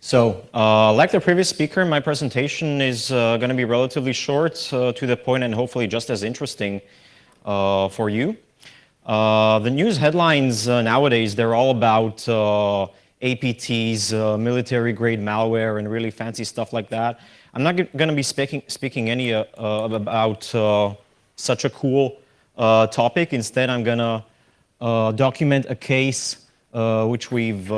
Like the previous speaker, my presentation is going to be relatively short, to the point, and hopefully just as interesting for you. The news headlines nowadays, they're all about APTs, military-grade malware, and really fancy stuff like that. I'm not going to be speaking any about such a cool topic. Instead, I'm going to document a case which we've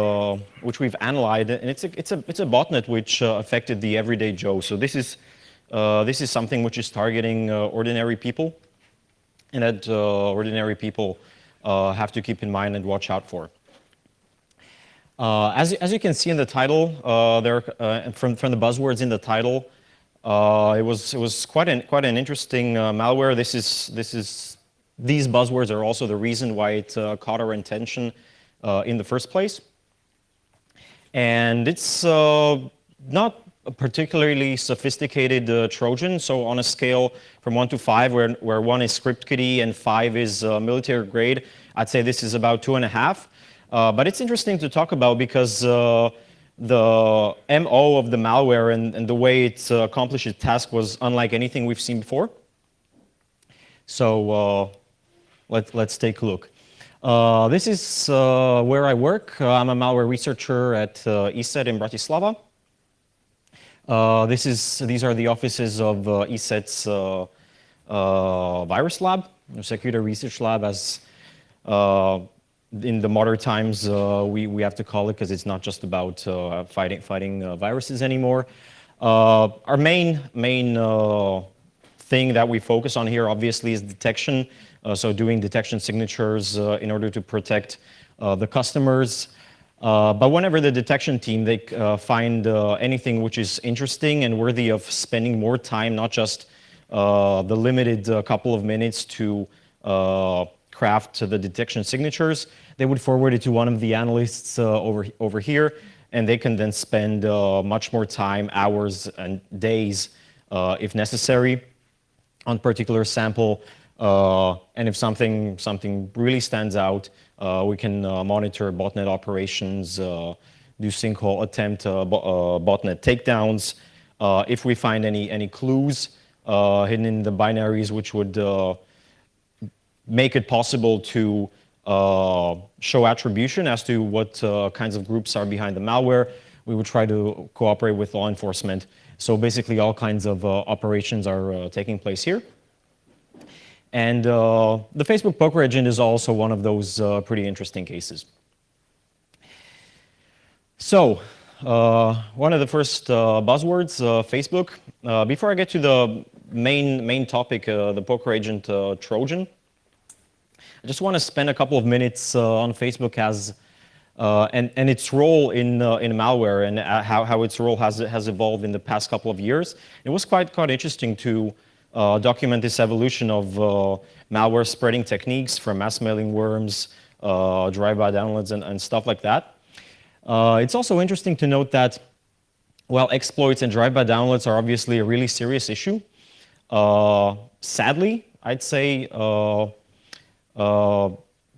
analyzed, and it's a botnet which affected the everyday Joe. So this is something which is targeting ordinary people, and that ordinary people have to keep in mind and watch out for. As you can see in the title, from the buzzwords in the title, it was quite an interesting malware. These buzzwords are also the reason why it caught our attention in the first place. And it's not a particularly sophisticated Trojan. So on a scale from 1 to 5, where 1 is script kiddie and 5 is military grade, I'd say this is about 2.5. But it's interesting to talk about because the MO of the malware and the way it accomplished its task was unlike anything we've seen before. So let's take a look. This is where I work. I'm a malware researcher at ESET in Bratislava. These are the offices of ESET's virus lab, security research lab, as in the modern times we have to call it, because it's not just about fighting viruses anymore. Our main thing that we focus on here, obviously, is detection. So doing detection signatures in order to protect the customers. But whenever the detection team, they find anything which is interesting and worthy of spending more time, not just the limited couple of minutes to craft the detection signatures, they would forward it to one of the analysts over here, and they can then spend much more time, hours and days, if necessary, on particular sample. And if something really stands out, we can monitor botnet operations, do sinkhole attempt botnet takedowns. If we find any clues hidden in the binaries which would make it possible to show attribution as to what kinds of groups are behind the malware, we would try to cooperate with law enforcement. So basically all kinds of operations are taking place here. And the Facebook PokerAgent is also one of those pretty interesting cases. So one of the first buzzwords, Facebook. Before I get to the main topic, the PokerAgent Trojan, I just want to spend a couple of minutes on Facebook as and its role in malware, and how its role has evolved in the past couple of years. It was quite interesting to document this evolution of malware spreading techniques, from mass mailing worms, drive-by downloads, and stuff like that. It's also interesting to note that while exploits and drive-by downloads are obviously a really serious issue, sadly, I'd say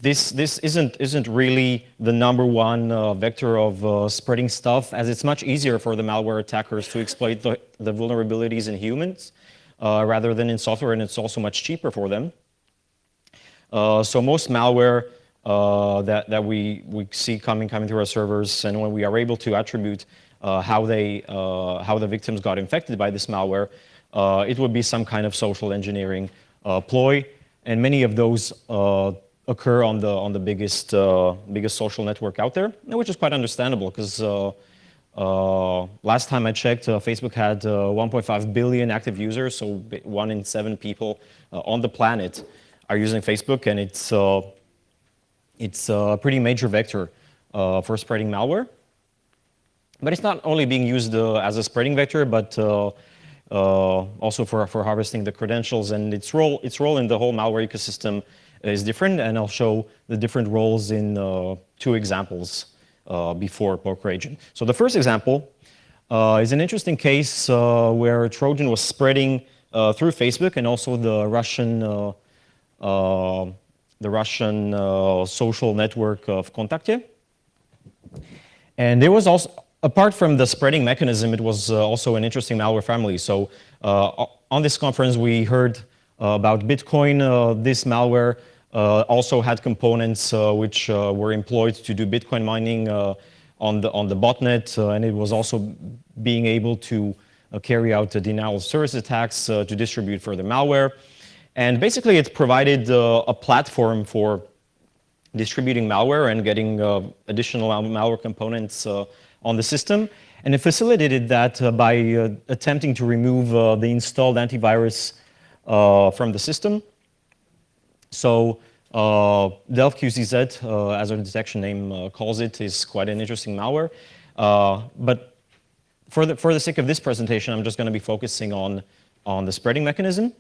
this isn't really the #1 vector of spreading stuff, as it's much easier for the malware attackers to exploit the vulnerabilities in humans rather than in software, and it's also much cheaper for them. So most malware that we see coming through our servers, and when we are able to attribute how the victims got infected by this malware, it would be some kind of social engineering ploy, and many of those occur on the biggest social network out there, which is quite understandable, because last time I checked, Facebook had 1.5 billion active users, so 1 in 7 people on the planet are using Facebook, and it's a pretty major vector for spreading malware. But it's not only being used as a spreading vector, but also for harvesting the credentials, and its role in the whole malware ecosystem is different, and I'll show the different roles in 2 examples before PokerAgent. So the first example is an interesting case where a Trojan was spreading through Facebook and also the Russian social network of Kontakte. And there was Apart from the spreading mechanism, it was also an interesting malware family. So on this conference, we heard about Bitcoin. This malware also had components which were employed to do Bitcoin mining on the botnet, and it was also being able to carry out denial of service attacks to distribute further malware. And basically, it provided a platform for distributing malware and getting additional malware components on the system. And it facilitated that by attempting to remove the installed antivirus from the system. So DelfQCZ, as our detection name calls it, is quite an interesting malware. But for the sake of this presentation, I'm just going to be focusing on the spreading mechanism.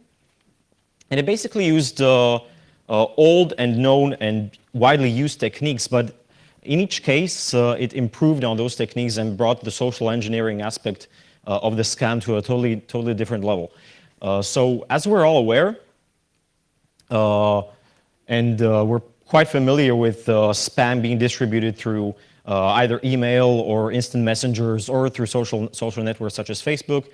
And it basically used old and known and widely used techniques, but in each case, it improved on those techniques and brought the social engineering aspect of the scam to a totally different level. So as we're all aware, and we're quite familiar with spam being distributed through either email or instant messengers or through social networks such as Facebook.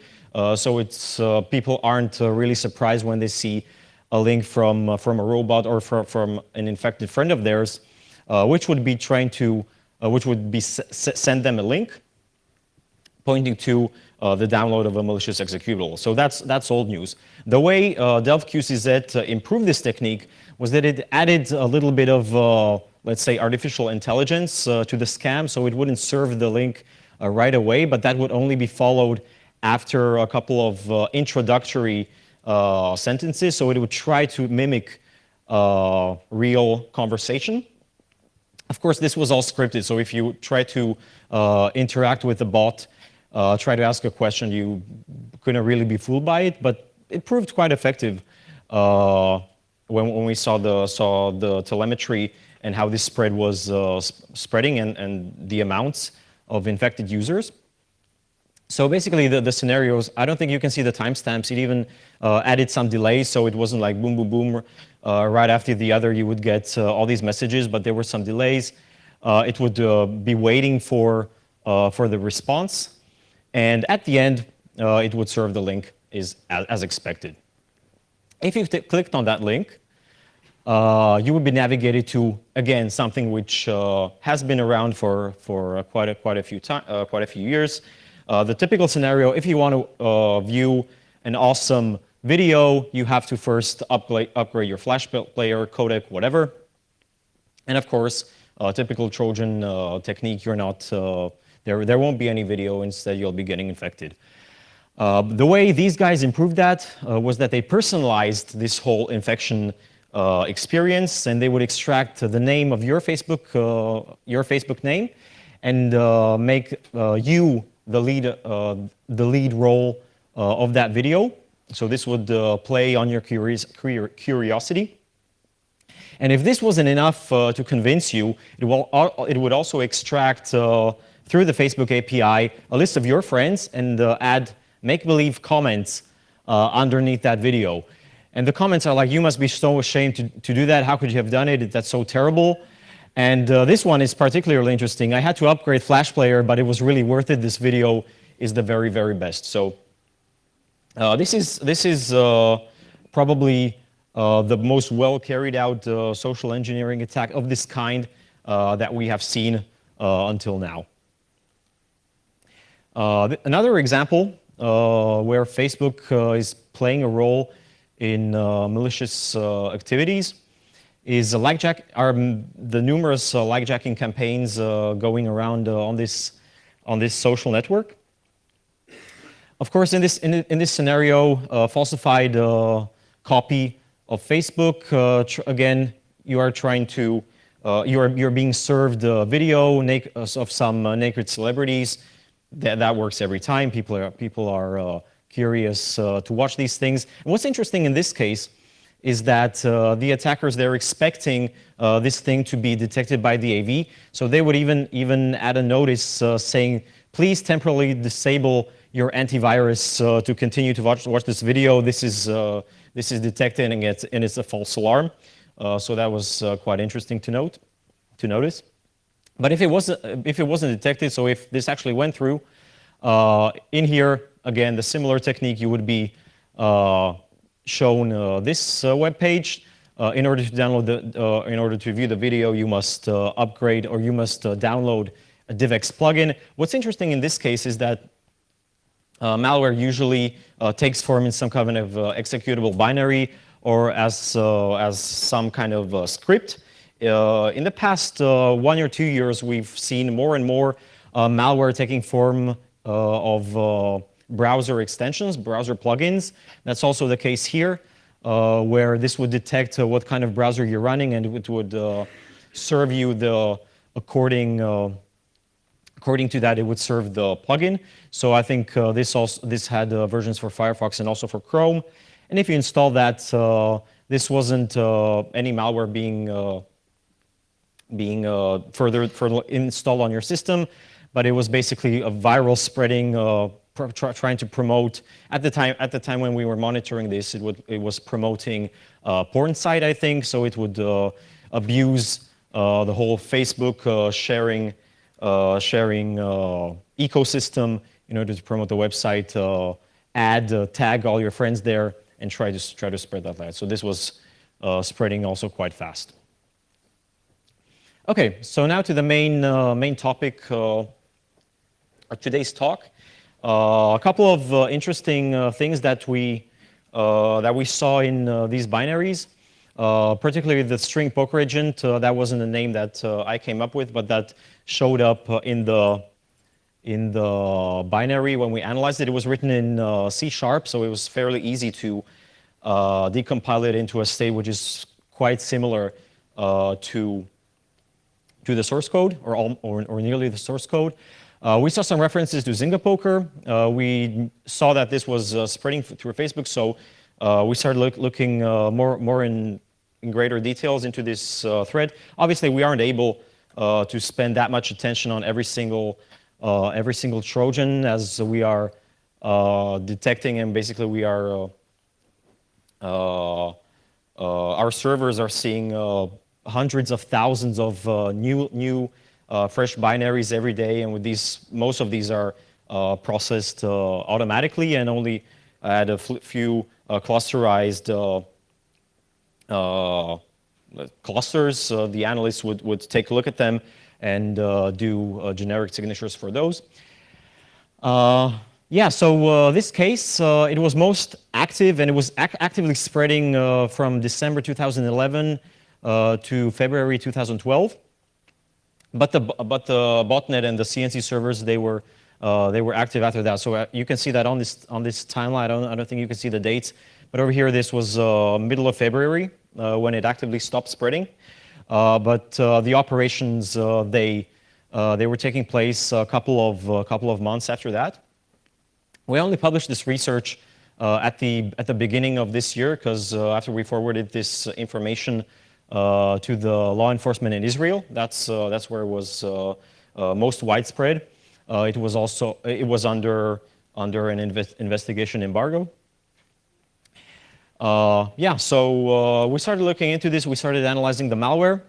So it's people aren't really surprised when they see a link from a robot or from an infected friend of theirs, which would be send them a link pointing to the download of a malicious executable. So that's old news. The way DelfQCZ improved this technique was that it added a little bit of, let's say, artificial intelligence to the scam, so it wouldn't serve the link right away, but that would only be followed after a couple of introductory sentences, so it would try to mimic real conversation. Of course, this was all scripted, so if you try to interact with the bot, try to ask a question, you couldn't really be fooled by it, but it proved quite effective when we saw the telemetry and how this spread was spreading and the amounts of infected users. So basically, the scenarios, I don't think you can see the timestamps. It even added some delays, so it wasn't like boom, boom, boom, right after the other you would get all these messages, but there were some delays. It would be waiting for the response, and at the end, it would serve the link as expected. If you clicked on that link, you would be navigated to, again, something which has been around for quite a few years. The typical scenario, if you want to view an awesome video, you have to first upgrade your Flash player, codec, whatever. And of course, typical Trojan technique, you're not, there won't be any video, instead you'll be getting infected. The way these guys improved that was that they personalized this whole infection experience, and they would extract the name of your Facebook name and make you the lead role of that video. So this would play on your curiosity. And if this wasn't enough to convince you, it would also extract through the Facebook API a list of your friends and add make-believe comments underneath that video. And the comments are like, you must be so ashamed to do that. How could you have done it? That's so terrible. And this one is particularly interesting. I had to upgrade Flash Player, but it was really worth it. This video is the very, very best. So this is probably the most well carried out social engineering attack of this kind that we have seen until now. Another example where Facebook is playing a role in malicious activities is the numerous likejacking campaigns going around on this social network. Of course, in this scenario, falsified copy of Facebook. Again, you are trying to you're being served video of some naked celebrities. That works every time. People are curious to watch these things. And what's interesting in this case is that the attackers, they're expecting this thing to be detected by the AV. So they would even add a notice saying, please temporarily disable your antivirus to continue to watch this video. This is detected and it's a false alarm. So that was quite interesting to notice. But if it wasn't detected, so if this actually went through, in here again the similar technique, you would be shown this web page. In order to download in order to view the video, you must upgrade, or you must download a DivX plugin. What's interesting in this case is that malware usually takes form in some kind of executable binary, or as some kind of script. In the past 1 or 2 years, we've seen more and more malware taking form of browser extensions, browser plugins. That's also the case here, where this would detect what kind of browser you're running, and it would serve you the according to that, it would serve the plugin. So I think this had versions for Firefox and also for Chrome. And if you install that, this wasn't any malware being further installed on your system, but it was basically a viral spreading, trying to promote. At the time when we were monitoring this, it was promoting a porn site, I think. So it would abuse the whole Facebook sharing ecosystem in order to promote the website, tag all your friends there, and try to spread that light. So this was spreading also quite fast. Okay, so now to the main topic of today's talk. A couple of interesting things that we saw in these binaries. Particularly the string PokerAgent. That wasn't a name that I came up with, but that showed up in the binary when we analyzed it. It was written in C#, so it was fairly easy to decompile it into a state which is quite similar to the source code, or nearly the source code. We saw some references to Zynga Poker. We saw that this was spreading through Facebook, so we started looking more in greater details into this thread. Obviously, we aren't able to spend that much attention on every single Trojan, as we are detecting, and basically we are our servers are seeing hundreds of thousands of new fresh binaries every day, and with these, most of these are processed automatically, and only at a few clusterized clusters, the analysts would take a look at them and do generic signatures for those. Yeah, so this case, it was most active, and it was actively spreading from December 2011 to February 2012. But the botnet and the CNC servers, they were active after that. So you can see that on this timeline. I don't think you can see the dates, but over here this was middle of February when it actively stopped spreading. But the operations they were taking place a couple of months after that. We only published this research at the beginning of this year, because after we forwarded this information to the law enforcement in Israel, that's where it was most widespread. It was under an investigation embargo. Yeah, so we started looking into this. We started analyzing the malware,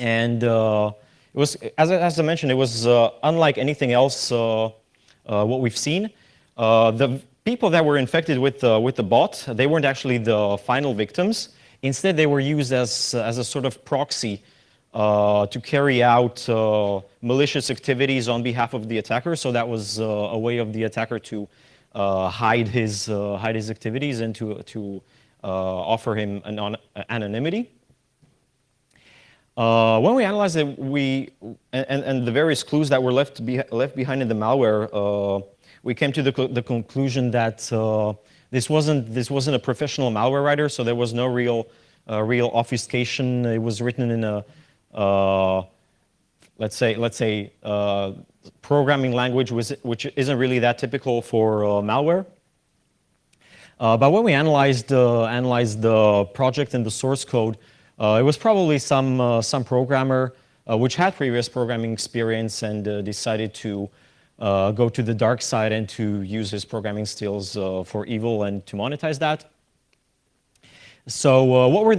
and it was, as I mentioned, it was unlike anything else what we've seen. The people that were infected with the bot, they weren't actually the final victims. Instead, they were used as a sort of proxy to carry out malicious activities on behalf of the attacker. So that was a way of the attacker to hide his activities and to offer him anonymity. When we analyzed it, and the various clues that were left behind in the malware, we came to the conclusion that this wasn't a professional malware writer, so there was no real obfuscation. It was written in a let's say programming language which isn't really that typical for malware. But when we analyzed the project and the source code, it was probably some programmer which had previous programming experience and decided to go to the dark side and to use his programming skills for evil and to monetize that. So what were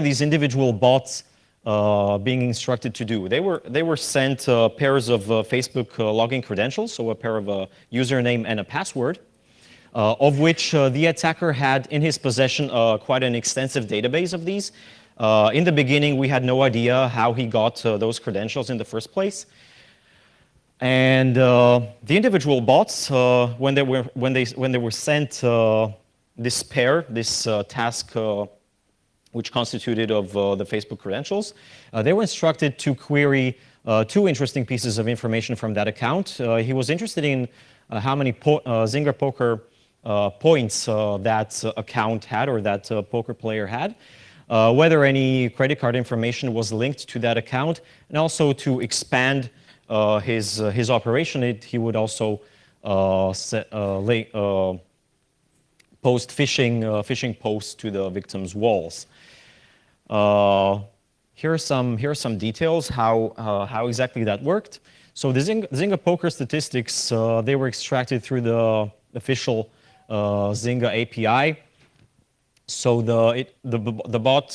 these individual bots being instructed to do. They were sent pairs of Facebook login credentials, so a pair of a username and a password, of which the attacker had in his possession quite an extensive database of these. In the beginning, we had no idea how he got those credentials in the first place. And the individual bots, when they were sent this pair, this task, which constituted of the Facebook credentials, they were instructed to query two interesting pieces of information from that account. He was interested in how many Zynga Poker points that account had, or that poker player had, whether any credit card information was linked to that account, and also to expand his operation. He would also post phishing posts to the victim's walls. Here are some details how exactly that worked. So the Zynga Poker statistics, they were extracted through the official Zynga API. So the bot,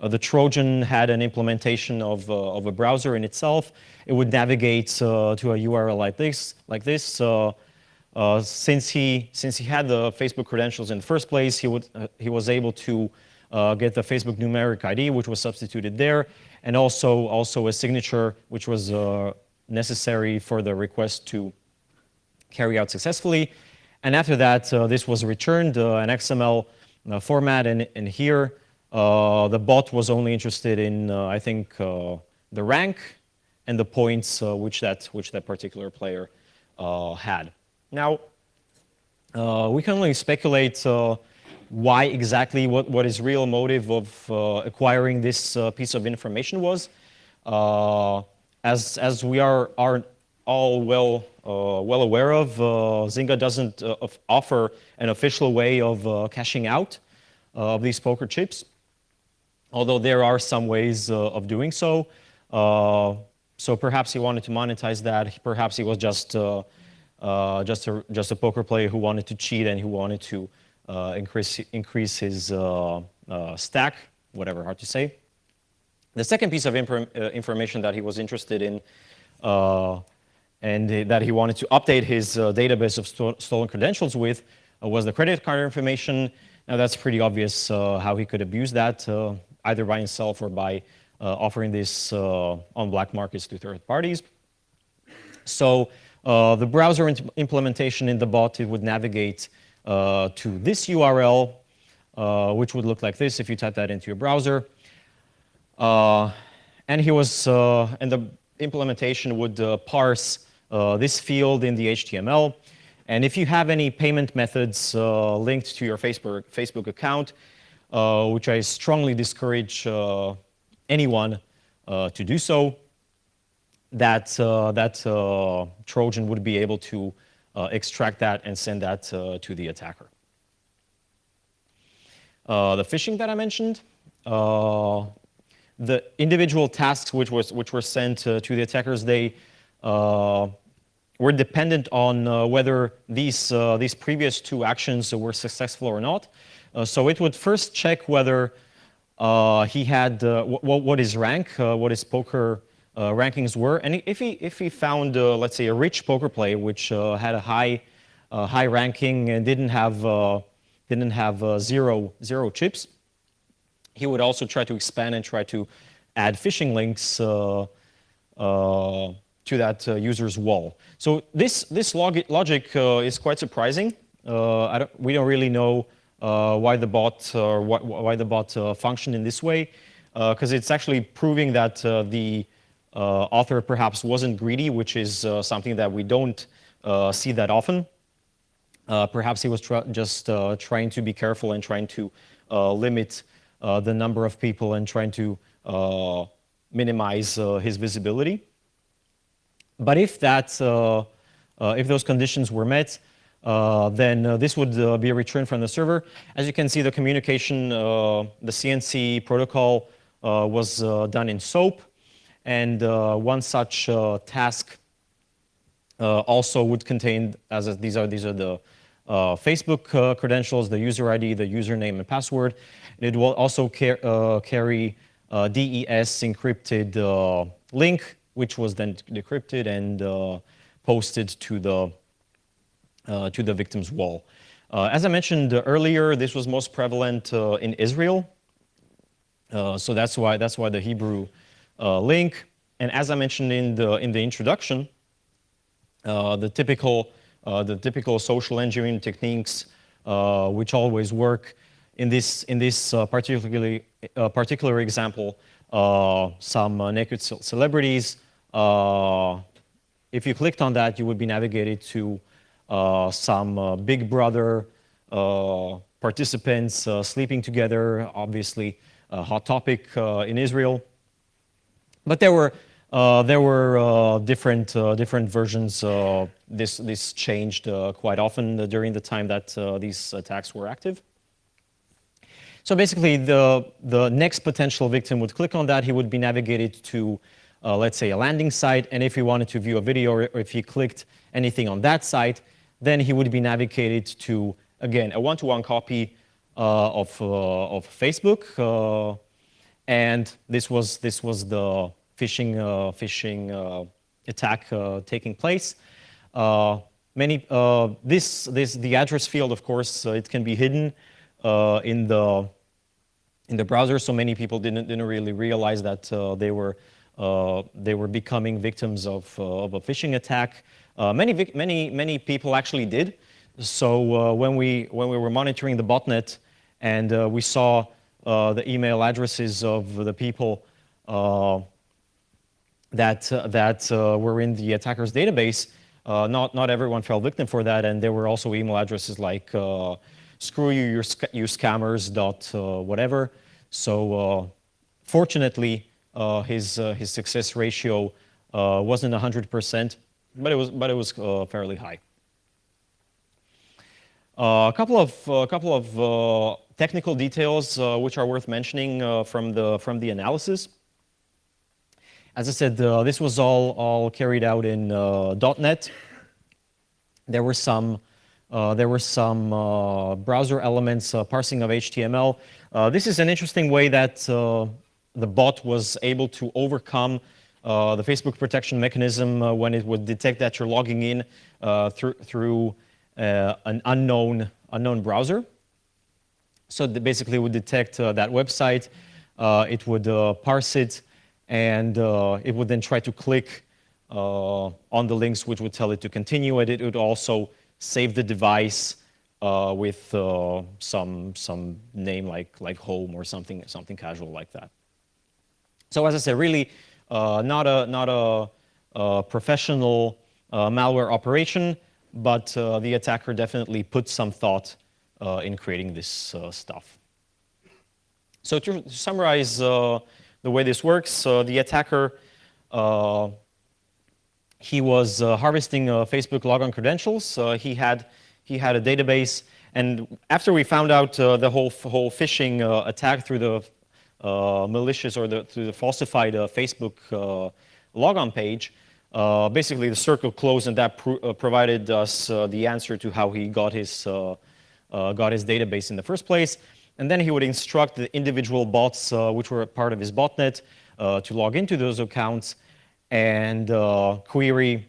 the Trojan, had an implementation of a browser in itself. It would navigate to a URL like this. Since he had the Facebook credentials in the first place, he was able to get the Facebook numeric ID, which was substituted there, and also a signature, which was necessary for the request to carry out successfully. And after that, this was returned an XML format, and here the bot was only interested in, I think, the rank and the points which that particular player had. Now, we can only speculate why exactly, what his real motive of acquiring this piece of information was. As we are all well aware of, Zynga doesn't offer an official way of cashing out of these poker chips, although there are some ways of doing so. So perhaps he wanted to monetize that. Perhaps he was just a poker player who wanted to cheat and who wanted to increase his stack, whatever, hard to say. The second piece of information that he was interested in, and that he wanted to update his database of stolen credentials with, was the credit card information. Now that's pretty obvious how he could abuse that, either by himself or by offering this on black markets to third parties. So the browser implementation in the bot, it would navigate to this URL, which would look like this if you type that into your browser. And the implementation would parse this field in the HTML. And if you have any payment methods linked to your Facebook account, which I strongly discourage anyone to do so, that Trojan would be able to extract that and send that to the attacker. The phishing that I mentioned, the individual tasks which were sent to the attackers, they were dependent on whether these previous two actions were successful or not. So it would first check whether he had what his rank, what his poker rankings were, and if he found, let's say, a rich poker play which had a high ranking and didn't have zero chips, he would also try to expand and try to add phishing links to that user's wall. So this logic is quite surprising. We don't really know why the bot functioned in this way, because it's actually proving that the author perhaps wasn't greedy, which is something that we don't see that often. Perhaps he was just trying to be careful and trying to limit the number of people and trying to minimize his visibility. But if those conditions were met, then this would be a return from the server. As you can see, the communication, the CNC protocol was done in SOAP, and one such task also would contain, these are the Facebook credentials, the user ID, the username and password. It will also carry DES encrypted link, which was then decrypted and posted to the victim's wall. As I mentioned earlier, this was most prevalent in Israel, so that's why the Hebrew link. And as I mentioned in the introduction, the typical social engineering techniques, which always work in this particular example, some naked celebrities. If you clicked on that, you would be navigated to some Big Brother participants sleeping together, obviously a hot topic in Israel. But there were different versions. This changed quite often during the time that these attacks were active. So basically, the next potential victim would click on that. He would be navigated to, let's say, a landing site. And if he wanted to view a video, or if he clicked anything on that site, then he would be navigated to, again, a one-to-one copy of Facebook. And this was the phishing attack taking place. The address field, of course, it can be hidden in the browser, so many people didn't really realize that they were becoming victims of a phishing attack. Many people actually did. So when we were monitoring the botnet and we saw the email addresses of the people that were in the attacker's database, not everyone fell victim for that, and there were also email addresses like screw you, you scammers, whatever. So fortunately, his success ratio wasn't 100%, but it was fairly high. A couple of technical details which are worth mentioning from the analysis. As I said, this was all carried out in .NET. There were some browser elements, parsing of HTML. This is an interesting way that the bot was able to overcome the Facebook protection mechanism when it would detect that you're logging in through an unknown browser. So basically, it would detect that website. It would parse it, and it would then try to click on the links, which would tell it to continue it. It would also save the device with some name like home or something casual like that. So as I said, really not a professional malware operation, but the attacker definitely put some thought in creating this stuff. So to summarize the way this works, the attacker, he was harvesting Facebook logon credentials. He had a database, and after we found out the whole phishing attack through the malicious or through the falsified Facebook logon page, basically the circle closed, and that provided us the answer to how he got his database in the first place. And then he would instruct the individual bots, which were part of his botnet, to log into those accounts and query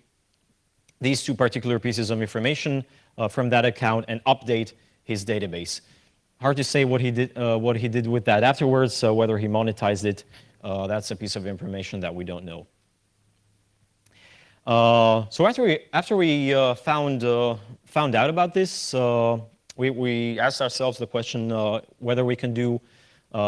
these two particular pieces of information from that account and update his database. Hard to say what he did with that afterwards, whether he monetized it. That's a piece of information that we don't know. So after we found out about this, we asked ourselves the question whether we can do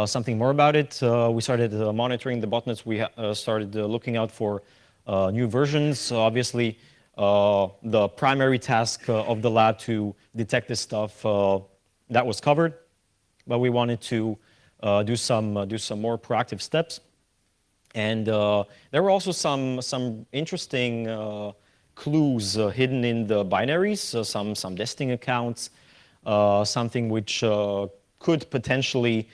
something more about it. We started monitoring the botnets. We started looking out for new versions. Obviously, the primary task of the lab to detect this stuff that was covered, but we wanted to do some more proactive steps. And there were also some interesting clues hidden in the binaries, some nesting accounts, something which could potentially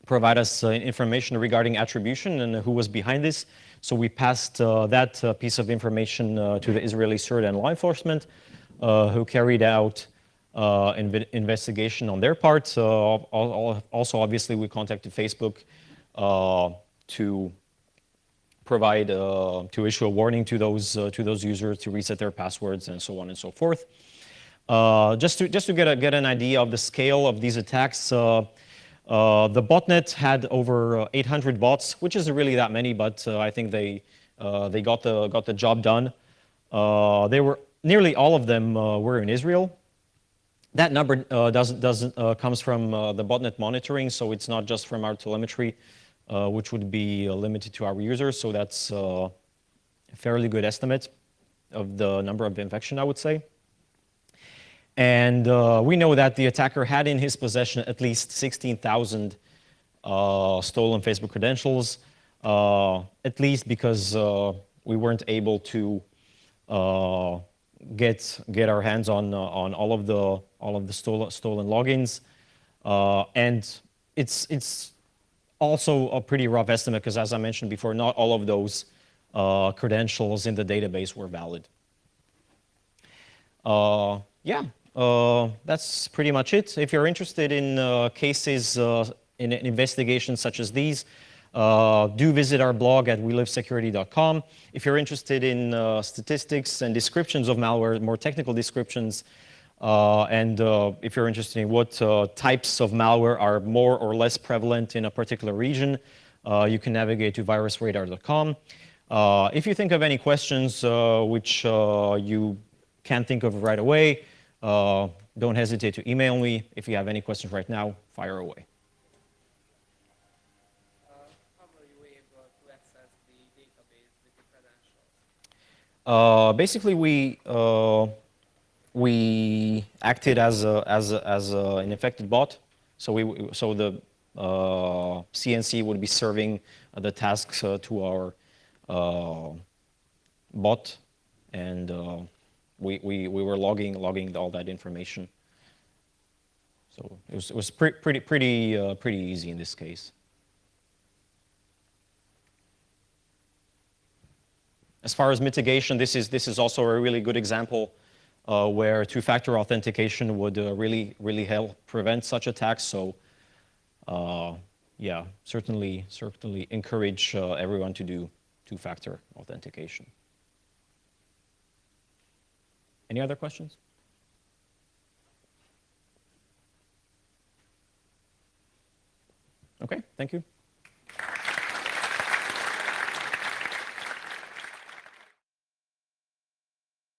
provide us information regarding attribution and who was behind this. So we passed that piece of information to the Israeli CERT and law enforcement, who carried out investigation on their part. Also, obviously, we contacted Facebook to provide to issue a warning to those users to reset their passwords and so on and so forth. Just to get an idea of the scale of these attacks, the botnet had over 800 bots, which isn't really that many, but I think they got the job done. They were nearly all of them were in Israel. That number comes from the botnet monitoring, so it's not just from our telemetry, which would be limited to our users. So that's a fairly good estimate of the number of infection, I would say. And we know that the attacker had in his possession at least 16,000 stolen Facebook credentials, at least because we weren't able to get our hands on all of the stolen logins, and it's also a pretty rough estimate because, as I mentioned before, not all of those credentials in the database were valid. Yeah, that's pretty much it. If you're interested in cases in investigations such as these, do visit our blog at welivesecurity.com. If you're interested in statistics and descriptions of malware, more technical descriptions, and if you're interested in what types of malware are more or less prevalent in a particular region, you can navigate to virusradar.com. If you think of any questions which you can't think of right away, don't hesitate to email me. If you have any questions right now, fire away. How were you able to access the database with the credentials? Basically, we acted as an infected bot. So the CNC would be serving the tasks to our bot, and we were logging all that information. So it was pretty easy in this case. As far as mitigation, this is also a really good example where two-factor authentication would really help prevent such attacks. So yeah, certainly encourage everyone to do two-factor authentication. Any other questions? Okay, thank you.